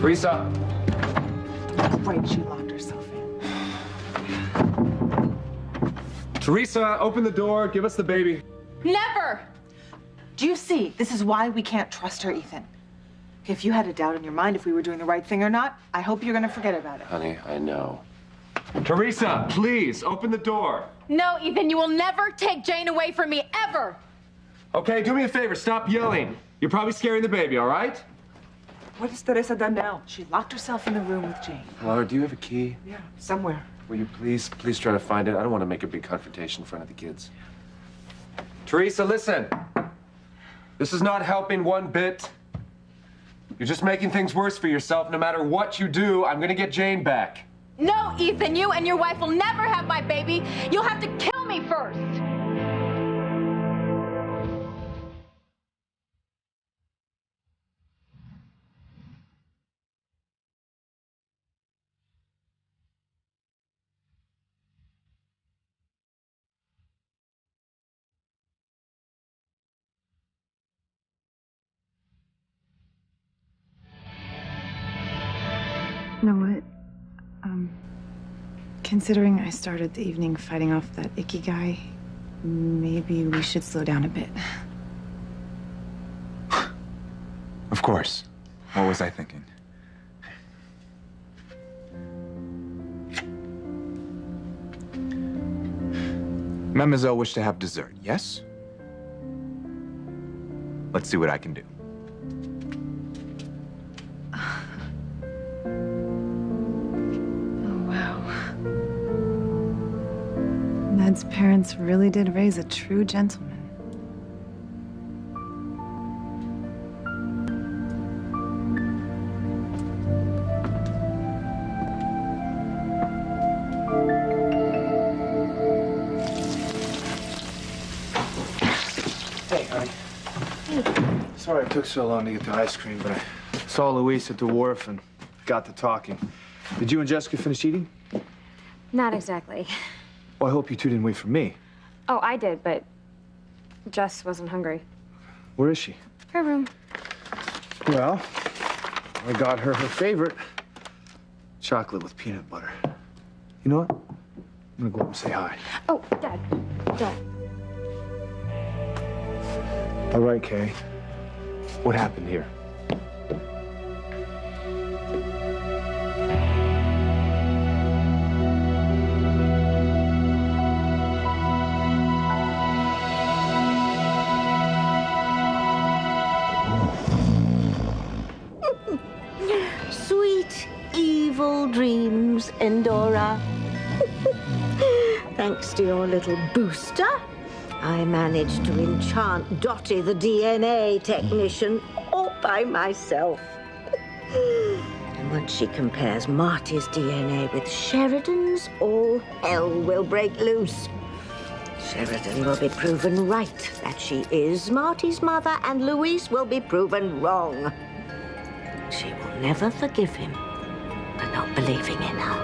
Teresa. Right, she locked herself in. Teresa, open the door. Give us the baby. Never! Do you see? This is why we can't trust her, Ethan. If you had a doubt in your mind if we were doing the right thing or not, I hope you're gonna forget about it. Honey, I know. Teresa, please, open the door. No, Ethan, you will never take Jane away from me, ever! Okay, do me a favor. Stop yelling. You're probably scaring the baby, all right? What has Teresa done now? She locked herself in the room with Jane. Laura, do you have a key? Yeah, somewhere. Will you please try to find it? I don't want to make a big confrontation in front of the kids. Teresa, listen. This is not helping one bit. You're just making things worse for yourself. No matter what you do, I'm gonna get Jane back. No, Ethan, you and your wife will never have my baby. You'll have to kill me first. You know what? Considering I started the evening fighting off that icky guy, maybe we should slow down a bit. Of course. What was I thinking? Mademoiselle wished to have dessert, yes? Let's see what I can do. Ned's parents really did raise a true gentleman. Hey, honey. Sorry it took so long to get the ice cream, but I saw Luis at the wharf and got to talking. Did you and Jessica finish eating? Not exactly. Well, I hope you two didn't wait for me. Oh, I did, but Jess wasn't hungry. Where is she? Her room. Well, I got her favorite, chocolate with peanut butter. You know what? I'm gonna go up and say hi. Oh, Dad, don't. All right, Kay. What happened here? Sweet, evil dreams, Endora. Thanks to your little booster, I managed to enchant Dottie, the DNA technician, all by myself. And once she compares Marty's DNA with Sheridan's, all hell will break loose. Sheridan will be proven right that she is Marty's mother, and Luis will be proven wrong. She will never forgive him for not believing in her.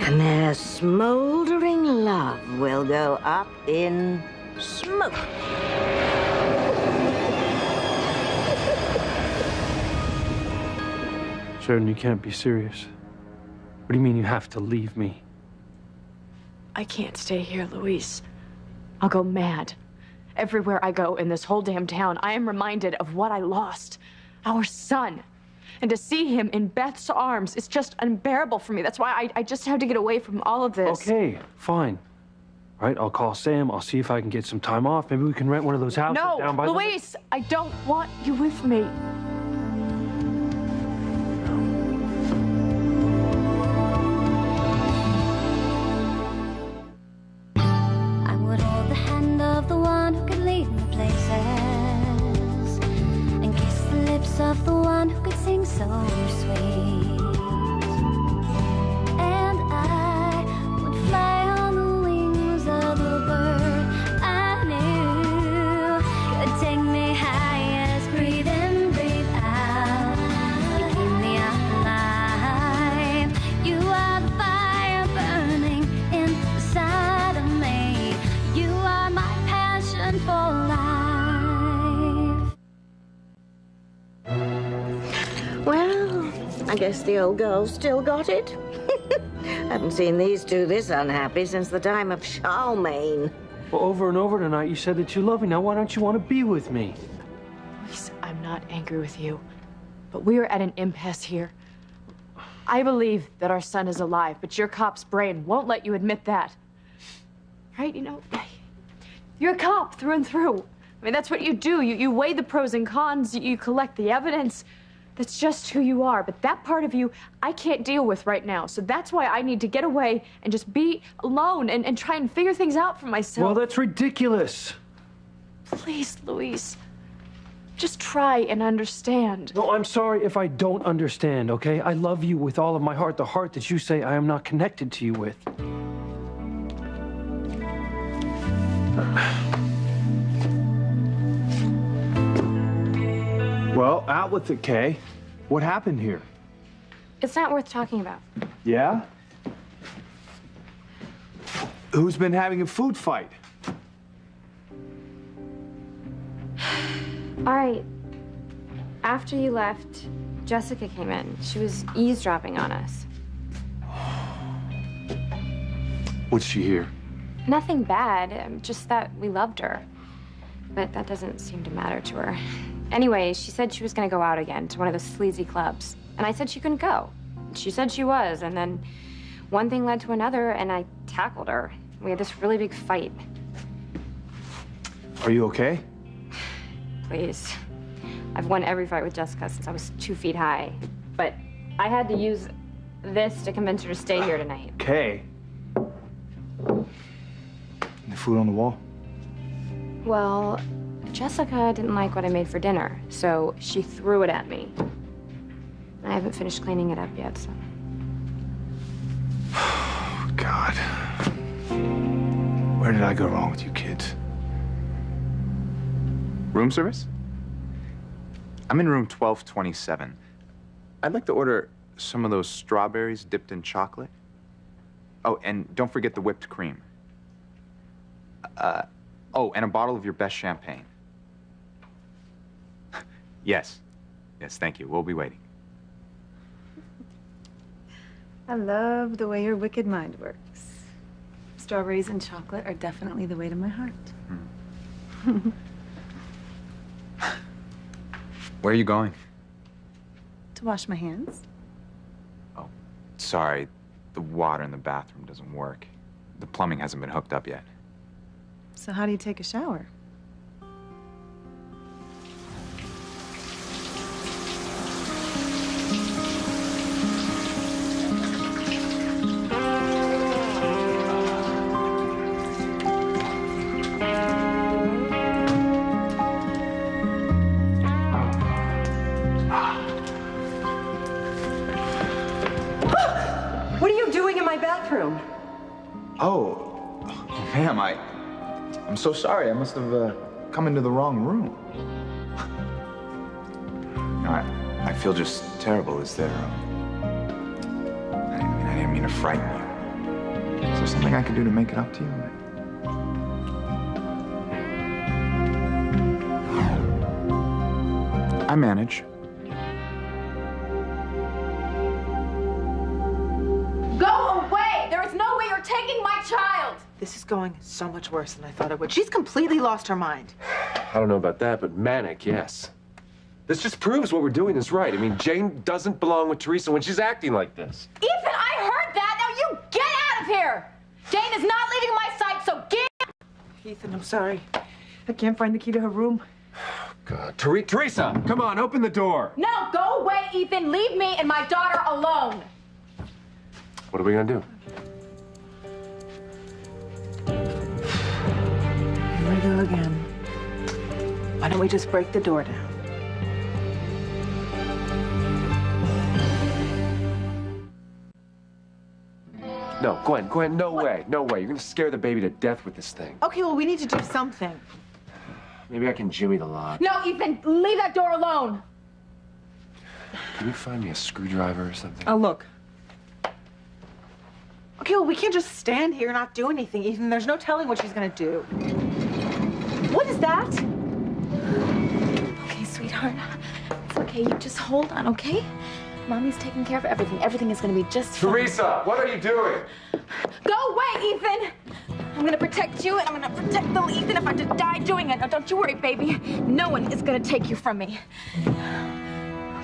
And their smoldering love will go up in smoke. Sheridan, you can't be serious. What do you mean you have to leave me? I can't stay here, Luis. I'll go mad. Everywhere I go in this whole damn town, I am reminded of what I lost. Our son. And to see him in Beth's arms is just unbearable for me. That's why I just have to get away from all of this. Okay, fine. All right, I'll call Sam. I'll see if I can get some time off. Maybe we can rent one of those houses down by Luis, I don't want you with me. I would hold the hand of the one who could lead me places and kiss the lips of the one who could sing so sweet. And I would fly on the wings of a bird I knew could take me high as breathe in, breathe out. You keep me alive. You are the fire burning inside of me. You are my passion for life. Well, I guess the old girl still got it. Haven't seen these two this unhappy since the time of Charlemagne. Well, over and over tonight, you said that you love me. Now, why don't you want to be with me? Luis, I'm not angry with you, but we are at an impasse here. I believe that our son is alive, but your cop's brain won't let you admit that. Right? You know, you're a cop through and through. I mean, that's what you do. You weigh the pros and cons, you collect the evidence. That's just who you are. But that part of you, I can't deal with right now. So that's why I need to get away and just be alone and try and figure things out for myself. Well, that's ridiculous. Please, Luis. Just try and understand. No, I'm sorry if I don't understand, okay? I love you with all of my heart, the heart that you say I am not connected to you with. Well, out with it, Kay. What happened here? It's not worth talking about. Yeah? Who's been having a food fight? All right. After you left, Jessica came in. She was eavesdropping on us. What'd she hear? Nothing bad, just that we loved her. But that doesn't seem to matter to her. Anyway, she said she was gonna go out again to one of those sleazy clubs. And I said she couldn't go. She said she was, and then one thing led to another, and I tackled her. We had this really big fight. Are you okay? Please. I've won every fight with Jessica since I was 2 feet high. But I had to use this to convince her to stay here tonight. Kay. The food on the wall? Well, Jessica didn't like what I made for dinner, so she threw it at me. I haven't finished cleaning it up yet, so. God. Where did I go wrong with you kids? Room service? I'm in room 1227. I'd like to order some of those strawberries dipped in chocolate. Oh, and don't forget the whipped cream. Oh, and a bottle of your best champagne. Yes. Yes, thank you. We'll be waiting. I love the way your wicked mind works. Strawberries and chocolate are definitely the way to my heart. Where are you going? To wash my hands. Oh, sorry. The water in the bathroom doesn't work. The plumbing hasn't been hooked up yet. So how do you take a shower? What are you doing in my bathroom? Oh, ma'am, I'm so sorry. I must have come into the wrong room. No, I feel just terrible. Is there? I didn't mean to frighten you. Is there something I could do to make it up to you? I manage. Go away! There is no way you're taking my child! This is going so much worse than I thought it would. She's completely lost her mind. I don't know about that, but manic, yes. This just proves what we're doing is right. I mean, Jane doesn't belong with Teresa when she's acting like this. Ethan, I heard that! Now you get out of here! Jane is not leaving my sight, so get... Ethan, I'm sorry. I can't find the key to her room. God, Teresa, come on, open the door. No, go away, Ethan. Leave me and my daughter alone. What are we gonna do? Here we go again. Why don't we just break the door down? No, Gwen, no way, no way. You're gonna scare the baby to death with this thing. Okay, well, we need to do something. Maybe I can jimmy the lock. No, Ethan, leave that door alone. Can you find me a screwdriver or something? Oh, look. Okay, well, we can't just stand here and not do anything, Ethan. There's no telling what she's gonna do. What is that? Okay, sweetheart. It's okay. You just hold on, okay? Mommy's taking care of everything. Everything is gonna be just fine. Teresa, what are you doing? Go away, Ethan! I'm gonna protect you, and I'm gonna protect little Ethan if I have to die doing it. Now, don't you worry, baby. No one is gonna take you from me. Why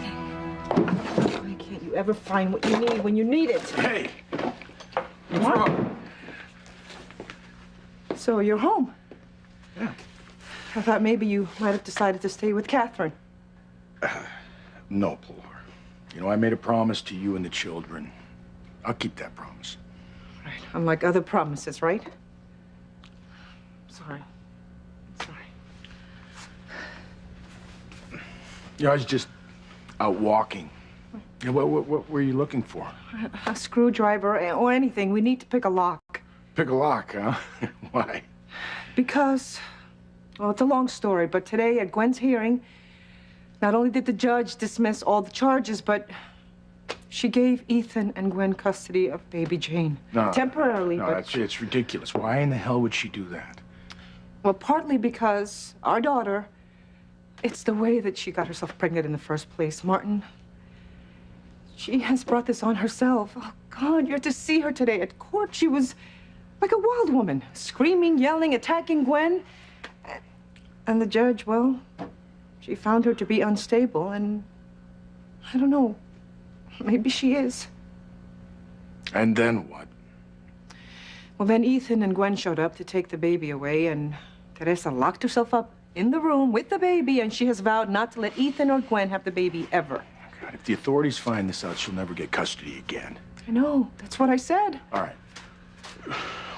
can't you ever find what you need when you need it? Hey! What's wrong? So you're home? Yeah. I thought maybe you might have decided to stay with Catherine. No, Pilar. You know, I made a promise to you and the children. I'll keep that promise. Right. Unlike other promises, right? Sorry. Sorry. You know, I was just out walking. Yeah, what were you looking for? A screwdriver or anything. We need to pick a lock. Pick a lock, huh? Why? Because, well, it's a long story, but today at Gwen's hearing, not only did the judge dismiss all the charges, but she gave Ethan and Gwen custody of baby Jane. No. Temporarily, No, but... it's ridiculous. Why in the hell would she do that? Well, partly because our daughter, it's the way that she got herself pregnant in the first place. Martin, she has brought this on herself. Oh, God, you're to see her today at court. She was like a wild woman, screaming, yelling, attacking Gwen. And the judge, well, she found her to be unstable, and I don't know, maybe she is. And then what? Well, then Ethan and Gwen showed up to take the baby away, and Teresa locked herself up in the room with the baby, and she has vowed not to let Ethan or Gwen have the baby ever. God, if the authorities find this out, she'll never get custody again. I know, that's what I said. All right.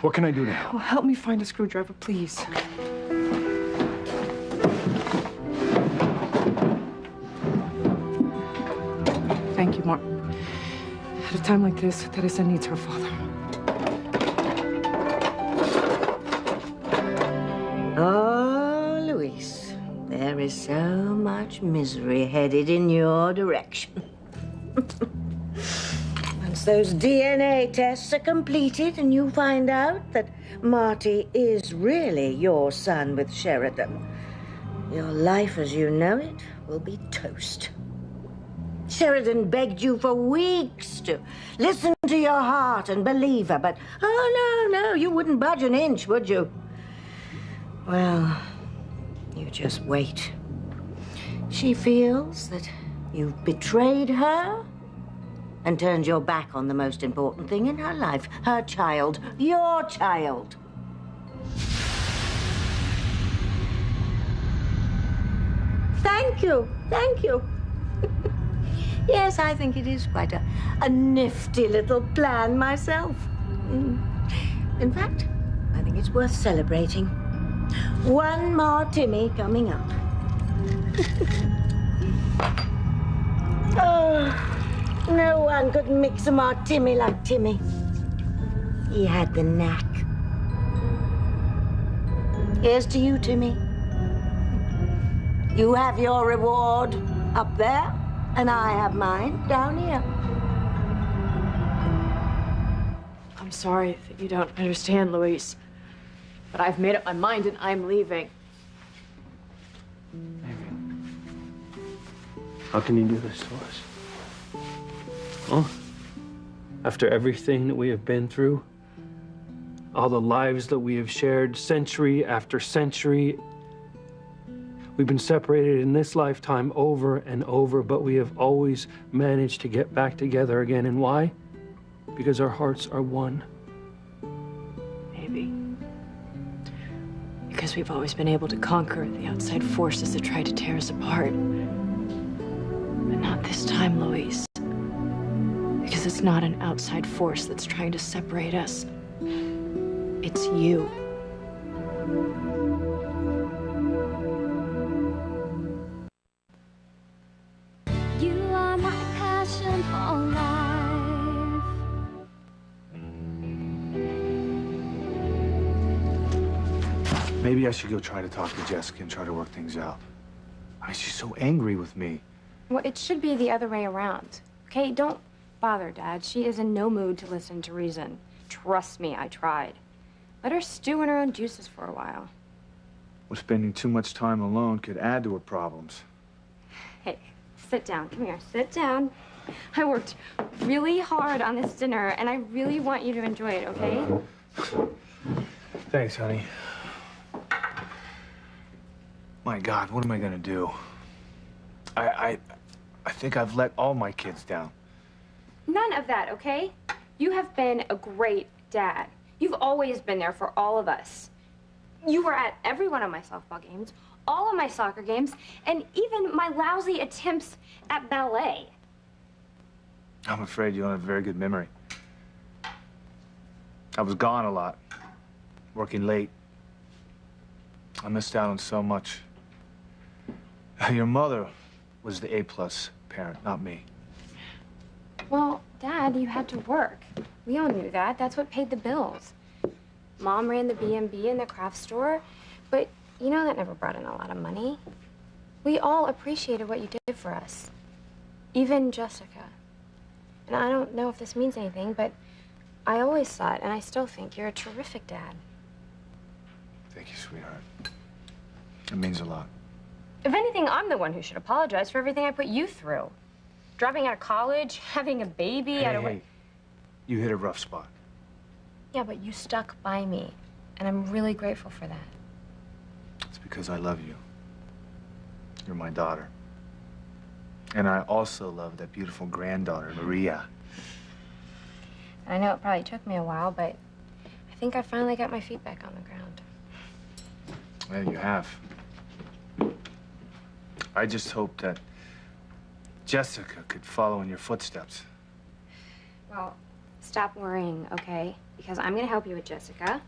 What can I do to help? Well, help me find a screwdriver, please. Thank you, Martin. At a time like this, Teresa needs her father. Oh, Luis, there is so much misery headed in your direction. Once those DNA tests are completed and you find out that Marty is really your son with Sheridan, your life as you know it will be toast. Sheridan begged you for weeks to listen to your heart and believe her, but no, you wouldn't budge an inch, would you? Well, you just wait. She feels that you've betrayed her and turned your back on the most important thing in her life, her child, your child. Thank you. Yes, I think it is quite a nifty little plan myself. In fact, I think it's worth celebrating. One more Timmy coming up. Oh, no one could mix a more Timmy like Timmy. He had the knack. Here's to you, Timmy. You have your reward up there, and I have mine down here. I'm sorry that you don't understand, Luis. But I've made up my mind and I'm leaving. How can you do this to us? Huh? After everything that we have been through, all the lives that we have shared century after century, we've been separated in this lifetime over and over, but we have always managed to get back together again. And why? Because our hearts are one. Maybe. Because we've always been able to conquer the outside forces that try to tear us apart. But not this time, Luis. Because it's not an outside force that's trying to separate us. It's you. You are my passion for life. Maybe I should go try to talk to Jessica and try to work things out. Why is she so angry with me? Well, it should be the other way around. Okay, don't bother, Dad. She is in no mood to listen to reason. Trust me, I tried. Let her stew in her own juices for a while. Well, spending too much time alone could add to her problems. Hey, sit down. Come here. Sit down. I worked really hard on this dinner, and I really want you to enjoy it, okay? Thanks, honey. My God, what am I gonna do? I think I've let all my kids down. None of that, okay? You have been a great dad. You've always been there for all of us. You were at every one of my softball games, all of my soccer games, and even my lousy attempts at ballet. I'm afraid you don't have a very good memory. I was gone a lot, working late. I missed out on so much. Your mother was the A-plus parent, not me. Well, Dad, you had to work. We all knew that. That's what paid the bills. Mom ran the B&B and the craft store, but you know that never brought in a lot of money. We all appreciated what you did for us, even Jessica. And I don't know if this means anything, but I always thought, and I still think, you're a terrific dad. Thank you, sweetheart. It means a lot. If anything, I'm the one who should apologize for everything I put you through. Dropping out of college, having a baby. Hey, you hit a rough spot. Yeah, but you stuck by me, and I'm really grateful for that. It's because I love you. You're my daughter. And I also love that beautiful granddaughter, Maria. I know it probably took me a while, but I think I finally got my feet back on the ground. Well, you have. I just hope that Jessica could follow in your footsteps. Well, stop worrying, okay? Because I'm gonna help you with Jessica.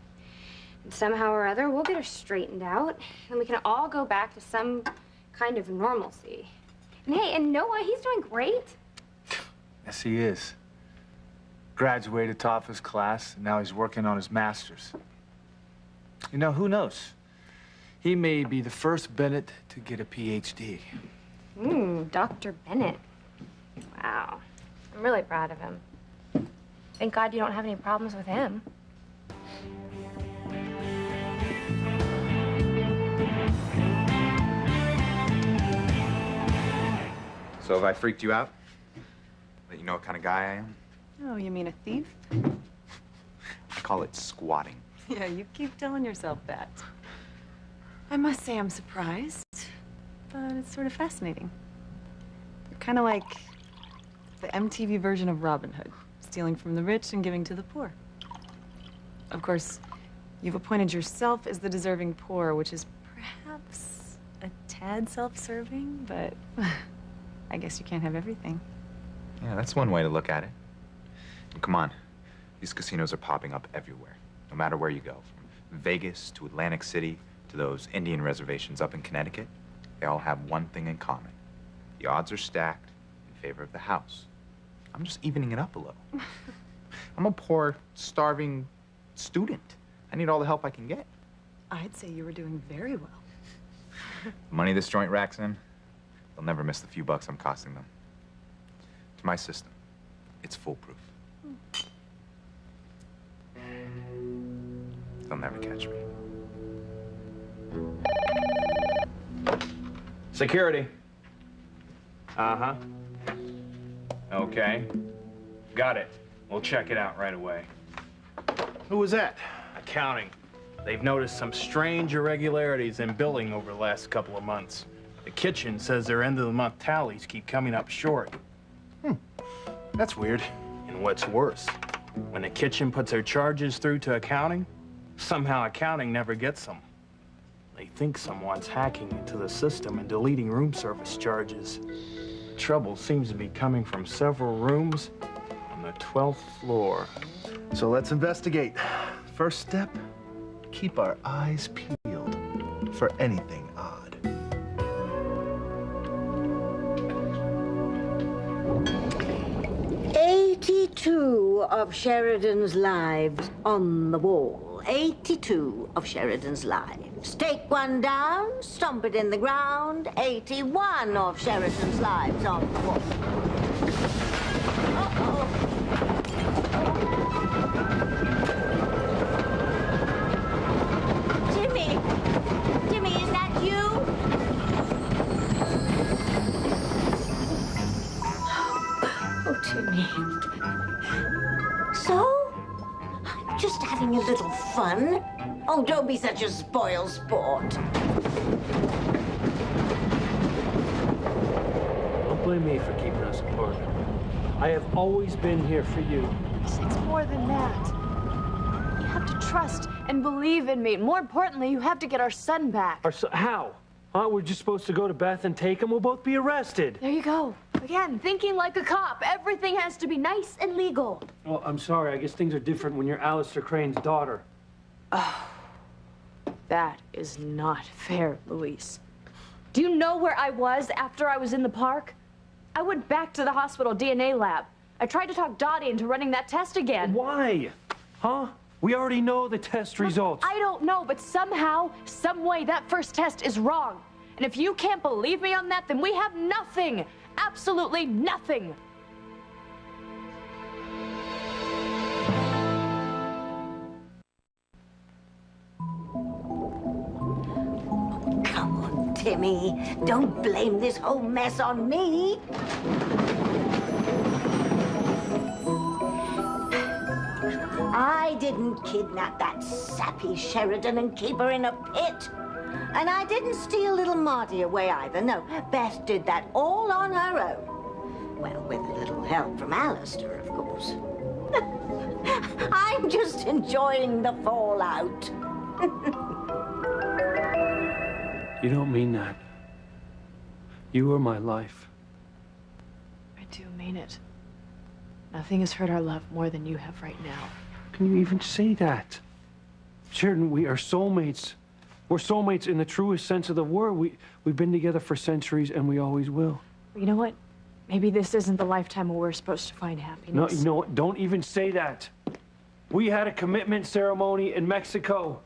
And somehow or other, we'll get her straightened out, and we can all go back to some kind of normalcy. And hey, and Noah, he's doing great. Yes, he is. Graduated top of his class, and now he's working on his master's. You know, who knows? He may be the first Bennett to get a PhD. Dr. Bennett. Wow. I'm really proud of him. Thank God you don't have any problems with him. So have I freaked you out? Let you know what kind of guy I am? Oh, you mean a thief? I call it squatting. Yeah, you keep telling yourself that. I must say I'm surprised, but it's sort of fascinating. You're kind of like the MTV version of Robin Hood, stealing from the rich and giving to the poor. Of course, you've appointed yourself as the deserving poor, which is perhaps a tad self-serving, but I guess you can't have everything. Yeah, that's one way to look at it. And come on, these casinos are popping up everywhere, no matter where you go. From Vegas to Atlantic City to those Indian reservations up in Connecticut, they all have one thing in common. The odds are stacked in favor of the house. I'm just evening it up a little. I'm a poor, starving student. I need all the help I can get. I'd say you were doing very well. The money this joint racks in, they'll never miss the few bucks I'm costing them. To my system, it's foolproof. They'll never catch me. Security. Uh-huh. Okay. Got it. We'll check it out right away. Who was that? Accounting. They've noticed some strange irregularities in billing over the last couple of months. The kitchen says their end-of-the-month tallies keep coming up short. That's weird. And what's worse, when the kitchen puts their charges through to accounting, somehow accounting never gets them. They think someone's hacking into the system and deleting room service charges. Trouble seems to be coming from several rooms on the 12th floor. So let's investigate. First step, keep our eyes peeled for anything odd. 82 of Sheridan's lives on the wall. 82 of Sheridan's lives. Take one down, stomp it in the ground. 81 of Sheridan's lives on the wall. Jimmy! Jimmy, is that you? me. So? Just having a little fun? Oh, don't be such a spoil sport. Don't blame me for keeping us apart. I have always been here for you. It's more than that. You have to trust and believe in me. More importantly, you have to get our son back. How? Huh? We're just supposed to go to Beth and take him? We'll both be arrested. There you go. Again, thinking like a cop. Everything has to be nice and legal. Well, I'm sorry. I guess things are different when you're Alistair Crane's daughter. Oh, that is not fair, Louise. Do you know where I was after I was in the park? I went back to the hospital DNA lab. I tried to talk Dottie into running that test again. Why? Huh? We already know the test results. I don't know, but somehow, some way, that first test is wrong. And if you can't believe me on that, then we have nothing. Absolutely nothing. Come on, Timmy. Don't blame this whole mess on me. I didn't kidnap that sappy Sheridan and keep her in a pit. And I didn't steal little Marty away either. No, Beth did that all on her own. Well, with a little help from Alistair, of course. I'm just enjoying the fallout. You don't mean that. You are my life. I do mean it. Nothing has hurt our love more than you have right now. Can you even say that? Sheridan, we are soulmates. We're soulmates in the truest sense of the word. We've been together for centuries, and we always will. You know what? Maybe this isn't the lifetime where we're supposed to find happiness. No, you know what? Don't even say that. We had a commitment ceremony in Mexico.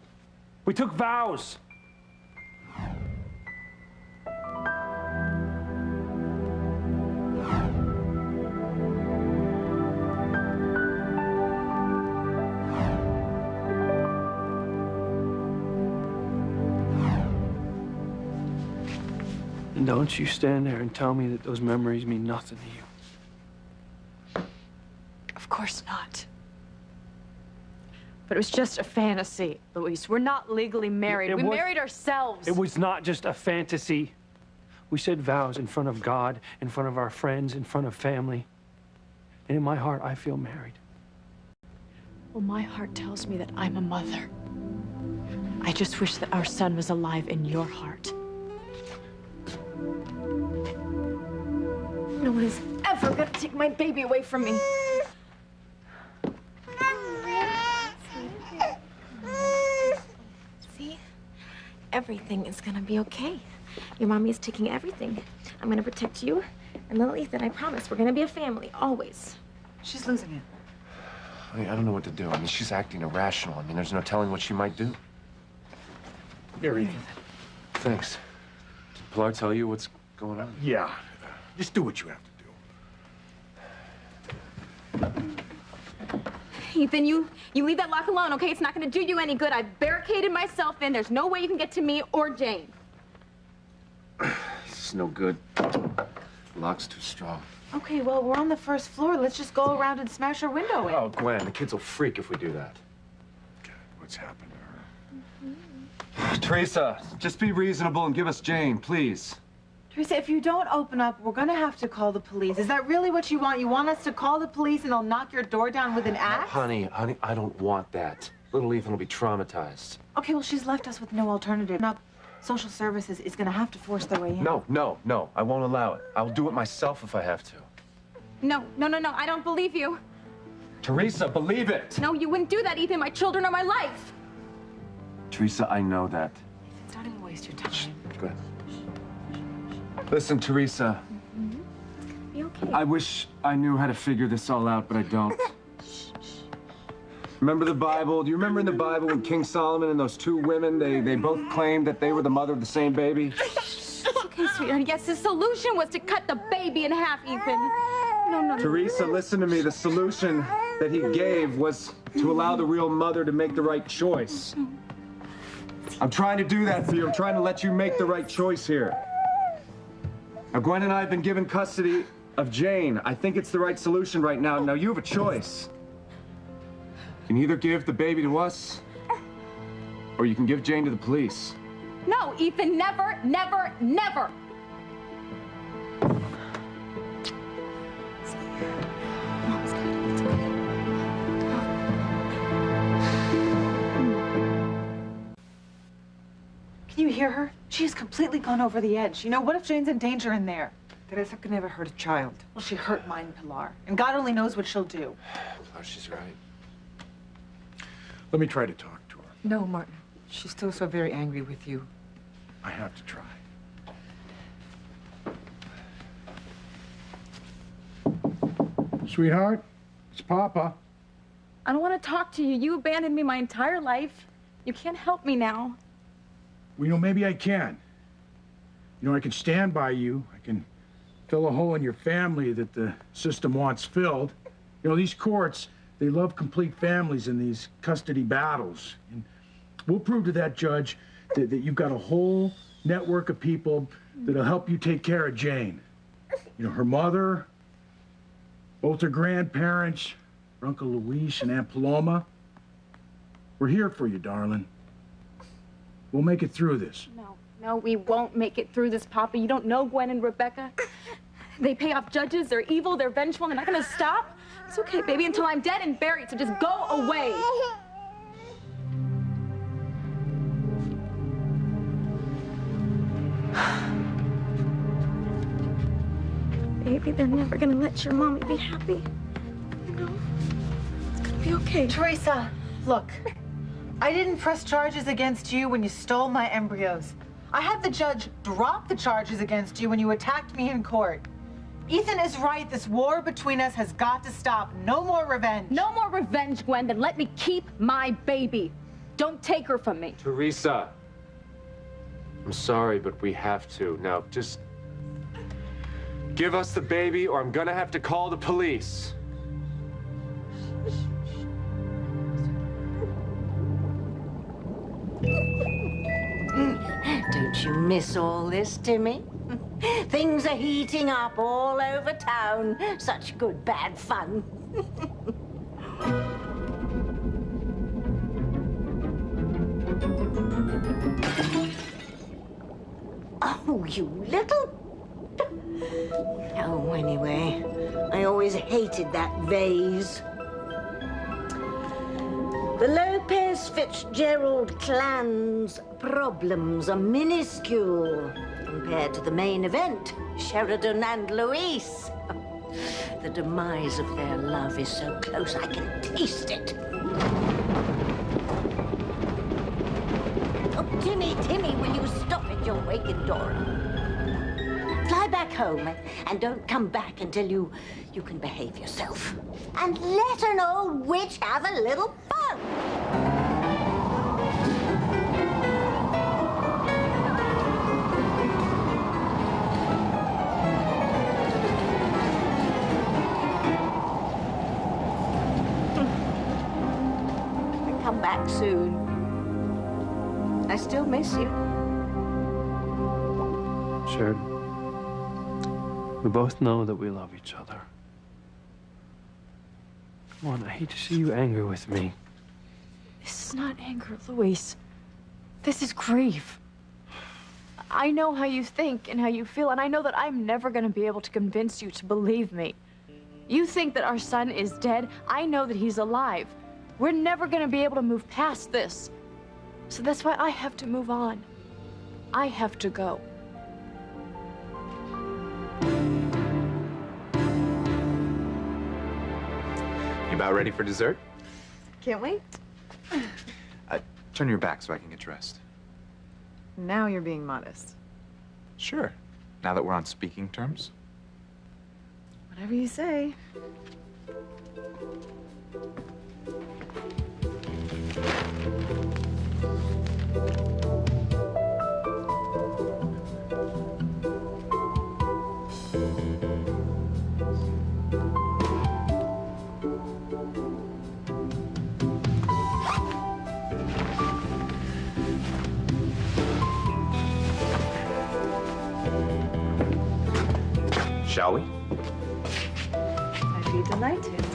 We took vows. And don't you stand there and tell me that those memories mean nothing to you. Of course not. But it was just a fantasy, Louise. We're not legally married. We married ourselves. It was not just a fantasy. We said vows in front of God, in front of our friends, in front of family. And in my heart, I feel married. Well, my heart tells me that I'm a mother. I just wish that our son was alive in your heart. No one is ever gonna take my baby away from me. See? Everything is gonna be okay. Your mommy is taking everything. I'm gonna protect you and little Ethan. I promise. We're gonna be a family, always. She's losing it. I don't know what to do. I mean, she's acting irrational. I mean, there's no telling what she might do. Here, Ethan. Thanks. Did Pilar tell you what's going on? Yeah. Just do what you have to do. Ethan, you leave that lock alone, okay? It's not gonna do you any good. I've barricaded myself in. There's no way you can get to me or Jane. This is no good. The lock's too strong. Okay, well, we're on the first floor. Let's just go around and smash her window in. Oh, Gwen, the kids will freak if we do that. Okay, what's happened to her? Teresa, just be reasonable and give us Jane, please. Teresa, if you don't open up, we're gonna have to call the police. Is that really what you want? You want us to call the police and they'll knock your door down with an axe? Honey, I don't want that. Little Ethan will be traumatized. Okay, well, she's left us with no alternative. Now, social services is gonna have to force their way in. No, I won't allow it. I'll do it myself if I have to. No, I don't believe you. Teresa, believe it! No, you wouldn't do that, Ethan. My children are my life. Teresa, I know that. It's not even waste your time. Go ahead. Listen, Teresa. Be okay. I wish I knew how to figure this all out, but I don't. Remember the Bible? Do you remember in the Bible when King Solomon and those two women, they both claimed that they were the mother of the same baby? It's okay, sweetheart. Yes, the solution was to cut the baby in half, Ethan. No. Teresa, listen to me. The solution that he gave was to allow the real mother to make the right choice. I'm trying to do that for you. I'm trying to let you make the right choice here. Now, Gwen and I have been given custody of Jane. I think it's the right solution right now. Now, you have a choice. You can either give the baby to us, or you can give Jane to the police. No, Ethan, never, never, never. Can you hear her? She has completely gone over the edge. You know, what if Jane's in danger in there? Teresa could never hurt a child. Well, she hurt mine, Pilar. And God only knows what she'll do. Oh, she's right. Let me try to talk to her. No, Martin. She's still so very angry with you. I have to try. Sweetheart, it's Papa. I don't want to talk to you. You abandoned me my entire life. You can't help me now. Well, you know, maybe I can. You know, I can stand by you. I can fill a hole in your family that the system wants filled. You know, these courts, they love complete families in these custody battles. And we'll prove to that judge that you've got a whole network of people that'll help you take care of Jane. You know, her mother, both her grandparents, her Uncle Luis and Aunt Paloma. We're here for you, darling. We'll make it through this. No, we won't make it through this, Papa. You don't know Gwen and Rebecca. They pay off judges. They're evil. They're vengeful. They're not going to stop. It's okay, baby, until I'm dead and buried, so just go away. Baby, they're never going to let your mommy be happy. You know? It's going to be okay. Teresa, look. I didn't press charges against you when you stole my embryos. I had the judge drop the charges against you when you attacked me in court. Ethan is right. This war between us has got to stop. No more revenge. No more revenge, Gwen. Then let me keep my baby. Don't take her from me. Teresa, I'm sorry, but we have to. Now, just give us the baby, or I'm gonna have to call the police. Don't you miss all this, Timmy? Things are heating up all over town. Such good, bad fun. Oh, you little... Oh, anyway, I always hated that vase. The Lopez-Fitzgerald clan's problems are minuscule compared to the main event, Sheridan and Luis. The demise of their love is so close I can taste it. Oh, Timmy, will you stop it? You're waking Dora. Fly back home and don't come back until you can behave yourself. And let an old witch have a little fun. Come back soon. I still miss you. Sheridan, we both know that we love each other. Come on, I hate to see you angry with me. This is not anger, Luis. This is grief. I know how you think and how you feel, and I know that I'm never going to be able to convince you to believe me. You think that our son is dead. I know that he's alive. We're never going to be able to move past this. So that's why I have to move on. I have to go. You about ready for dessert? Can't wait. Turn your back so I can get dressed. Now you're being modest. Sure. Now that we're on speaking terms. Whatever you say. Shall we? be delighted.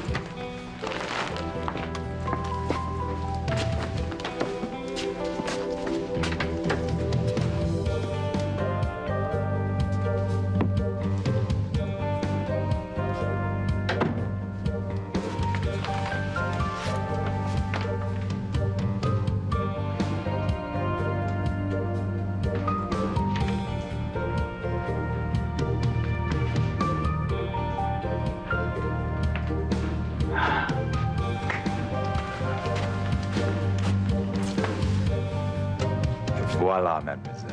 Voila, mademoiselle.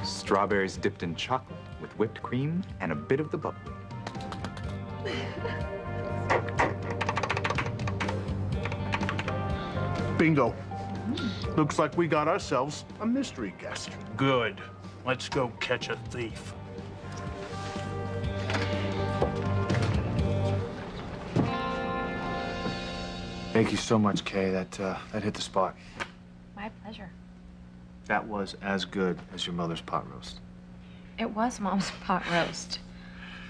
Strawberries dipped in chocolate with whipped cream and a bit of the bubbly. Bingo. Looks like we got ourselves a mystery guest. Good. Let's go catch a thief. Thank you so much, Kay. That hit the spot. My pleasure. That was as good as your mother's pot roast. It was Mom's pot roast.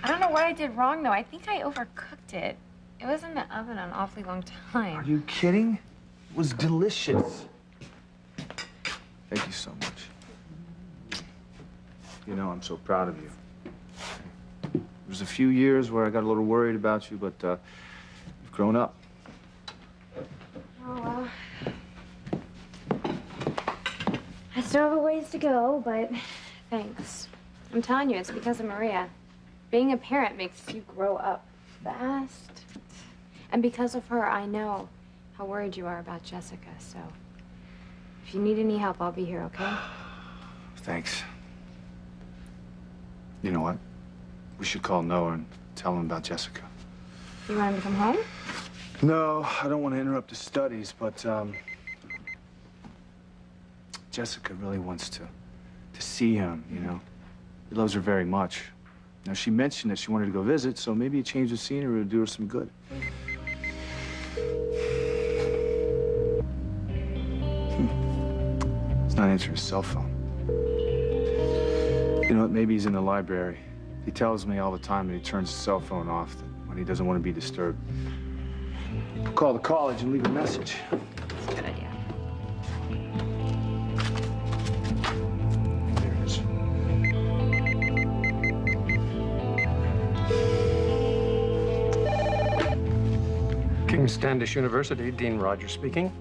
I don't know what I did wrong, though. I think I overcooked it. It was in the oven an awfully long time. Are you kidding? It was delicious. Thank you so much. You know, I'm so proud of you. There was a few years where I got a little worried about you, but you've grown up. Oh, well. I still have a ways to go, but thanks. I'm telling you, it's because of Maria. Being a parent makes you grow up fast. And because of her, I know how worried you are about Jessica, so if you need any help, I'll be here, okay? Thanks. You know what? We should call Noah and tell him about Jessica. You want him to come home? No, I don't want to interrupt his studies, but Jessica really wants to see him, you know. He loves her very much. Now, she mentioned that she wanted to go visit, so maybe a change of scenery would do her some good. He's not answering his cell phone. You know what? Maybe he's in the library. He tells me all the time that he turns his cell phone off when he doesn't want to be disturbed. I'll call the college and leave a message. That's a good idea. There it is. King Standish University, Dean Rogers speaking.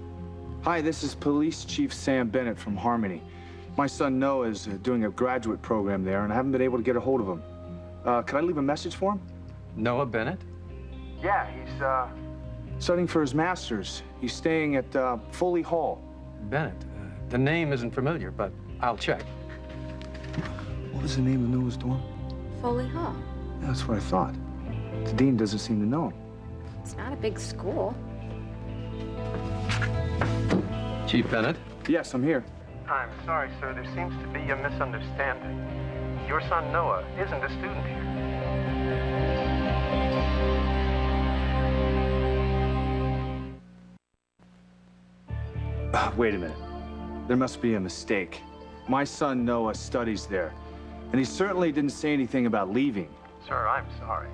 Hi, this is Police Chief Sam Bennett from Harmony. My son Noah is doing a graduate program there, and I haven't been able to get a hold of him. Could I leave a message for him? Noah Bennett? Yeah, he's studying for his master's. He's staying at Foley Hall. Bennett. The name isn't familiar, but I'll check. What was the name of Noah's dorm? Foley Hall. Yeah, that's what I thought. The dean doesn't seem to know him. It's not a big school. Chief Bennett? Yes, I'm here. I'm sorry, sir. There seems to be a misunderstanding. Your son Noah isn't a student here. Wait a minute. There must be a mistake. My son Noah studies there, and he certainly didn't say anything about leaving. Sir, I'm sorry.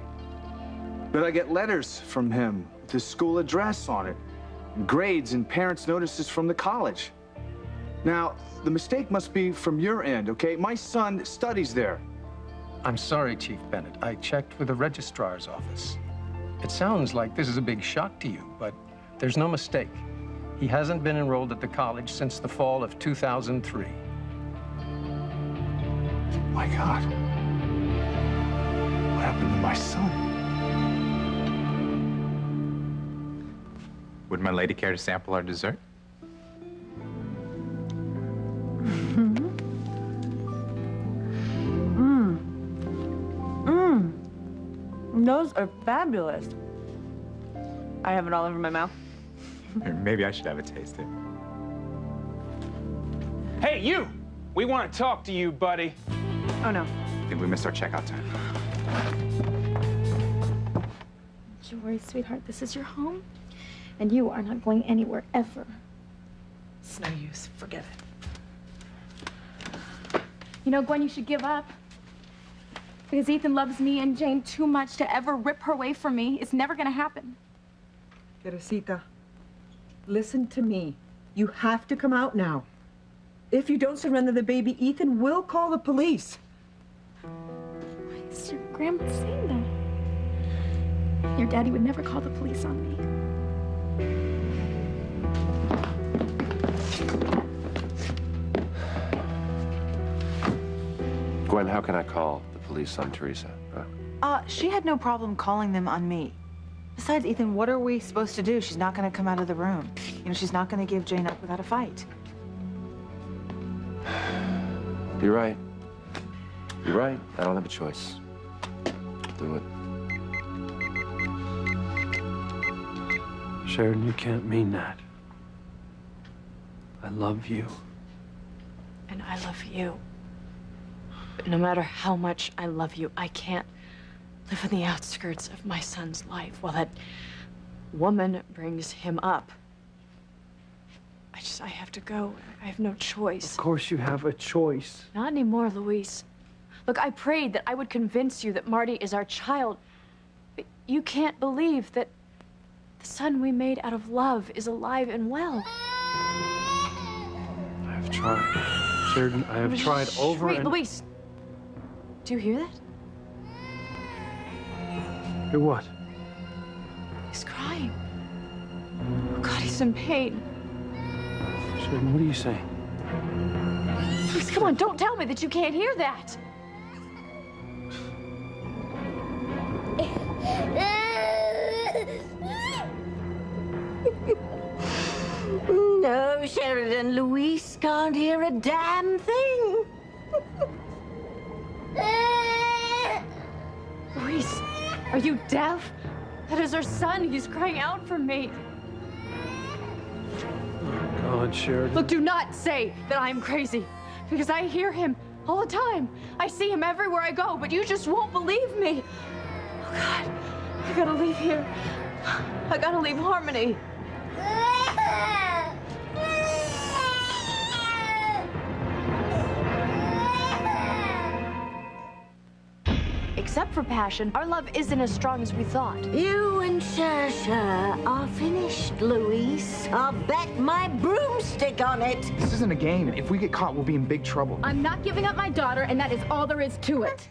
But I get letters from him with his school address on it, and grades and parents' notices from the college. Now, the mistake must be from your end, okay? My son studies there. I'm sorry, Chief Bennett. I checked with the registrar's office. It sounds like this is a big shock to you, but there's no mistake. He hasn't been enrolled at the college since the fall of 2003. My God. What happened to my son? Would my lady care to sample our dessert? Those are fabulous. I have it all over my mouth. Or maybe I should have a taste here. Hey, you! We want to talk to you, buddy. Oh, no. I think we missed our checkout time. Don't you worry, sweetheart. This is your home, and you are not going anywhere ever. It's no use. Forget it. You know, Gwen, you should give up. Because Ethan loves me and Jane too much to ever rip her away from me. It's never gonna happen. Teresita, listen to me. You have to come out now. If you don't surrender the baby, Ethan will call the police. Why is your grandma saying that? Your daddy would never call the police on me. Gwen, how can I call the police on Teresa? She had no problem calling them on me. Besides, Ethan, what are we supposed to do? She's not going to come out of the room. You know, she's not going to give Jane up without a fight. You're right. You're right. I don't have a choice. Do it. Sheridan, you can't mean that. I love you. And I love you. But no matter how much I love you, I can't live on the outskirts of my son's life while that woman brings him up. I have to go. I have no choice. Of course you have a choice. Not anymore, Luis. Look, I prayed that I would convince you that Marty is our child. But you can't believe that the son we made out of love is alive and well. I have tried. Sheridan, I have tried over Wait, and... Luis. Do you hear that? Hear what? He's crying. Oh, God, he's in pain. Sheridan, what are you saying? Please, come on, don't tell me that you can't hear that. No, Sheridan, Luis can't hear a damn thing. Luis, are you deaf? That is our son. He's crying out for me. God, Sheridan. Look, do not say that I'm crazy, because I hear him all the time. I see him everywhere I go, but you just won't believe me. Oh, God, I gotta leave here. I gotta leave Harmony. Except for passion, our love isn't as strong as we thought. You and Saoirse are finished, Luis. I'll bet my broomstick on it. This isn't a game. If we get caught, we'll be in big trouble. I'm not giving up my daughter, and that is all there is to it.